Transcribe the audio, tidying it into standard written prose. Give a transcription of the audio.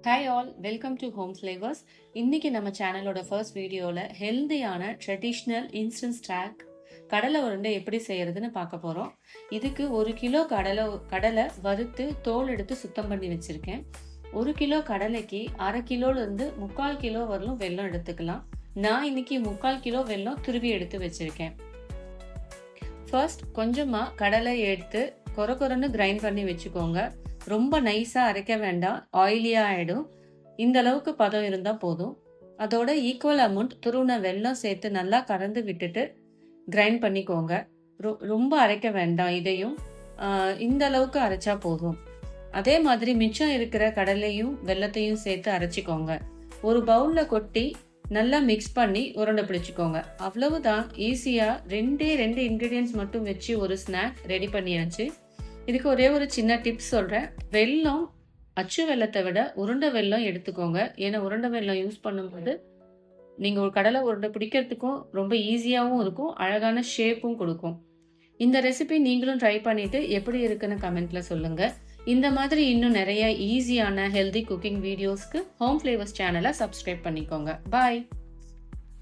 Hi all, welcome to home flavours. இன்னைக்கு நம்ம சேனலோட ஃபர்ஸ்ட் வீடியோவில் ஹெல்தியான ட்ரெடிஷ்னல் இன்ஸ்டன்ட் ஸ்நாக் கடலை உருண்டை எப்படி செய்யறதுன்னு பார்க்க போகிறோம். இதுக்கு 1 கிலோ கடலை வறுத்து தோல் எடுத்து சுத்தம் பண்ணி வச்சுருக்கேன். 1 கிலோ கடலைக்கு 1/2 கிலோலேருந்து 3/4 கிலோ வரலும் வெல்லம் எடுத்துக்கலாம். நான் இன்னைக்கு 3/4 கிலோ வெல்லம் துருவி எடுத்து வச்சுருக்கேன். ஃபர்ஸ்ட் கொஞ்சமாக கடலை எடுத்து கொரன்னு கிரைண்ட் பண்ணி வச்சுக்கோங்க. ரொம்ப நைஸாக அரைக்க வேண்டாம், ஆயிலியாக ஆகிடும். இந்த அளவுக்கு பதம் இருந்தால் போதும். அதோட ஈக்குவல் அமௌண்ட் துருவின வெல்லம் சேர்த்து நல்லா கறந்து விட்டுட்டு கிரைண்ட் பண்ணிக்கோங்க. ரொம்ப அரைக்க வேண்டாம், இதையும் இந்த அளவுக்கு அரைச்சா போதும். அதே மாதிரி மிச்சம் இருக்கிற கடலையும் வெல்லத்தையும் சேர்த்து அரைச்சிக்கோங்க. ஒரு பவுலில் கொட்டி நல்லா மிக்ஸ் பண்ணி உருண்டை பிடிச்சிக்கோங்க. அவ்வளவுதான், ஈஸியாக 2 இன்க்ரீடியன்ட்ஸ் மட்டும் வச்சு ஒரு ஸ்நாக் ரெடி பண்ணியாச்சு. இதுக்கு ஒரே ஒரு சின்ன டிப்ஸ் சொல்கிறேன். வெல்லம் அச்சு வெல்லத்தை விட உருண்டை வெல்லம் எடுத்துக்கோங்க. ஏன்னா உருண்டை வெல்லம் யூஸ் பண்ணும்போது நீங்கள் ஒரு கடலை உருண்டை பிடிக்கிறதுக்கும் ரொம்ப ஈஸியாகவும் இருக்கும், அழகான ஷேப்பும் கொடுக்கும். இந்த ரெசிபி நீங்களும் ட்ரை பண்ணிவிட்டு எப்படி இருக்குன்னு கமெண்ட்டில் சொல்லுங்கள். இந்த மாதிரி இன்னும் நிறைய ஈஸியான ஹெல்தி குக்கிங் வீடியோஸ்க்கு ஹோம் ஃப்ளேவர்ஸ் சேனலை சப்ஸ்கிரைப் பண்ணிக்கோங்க. பாய்.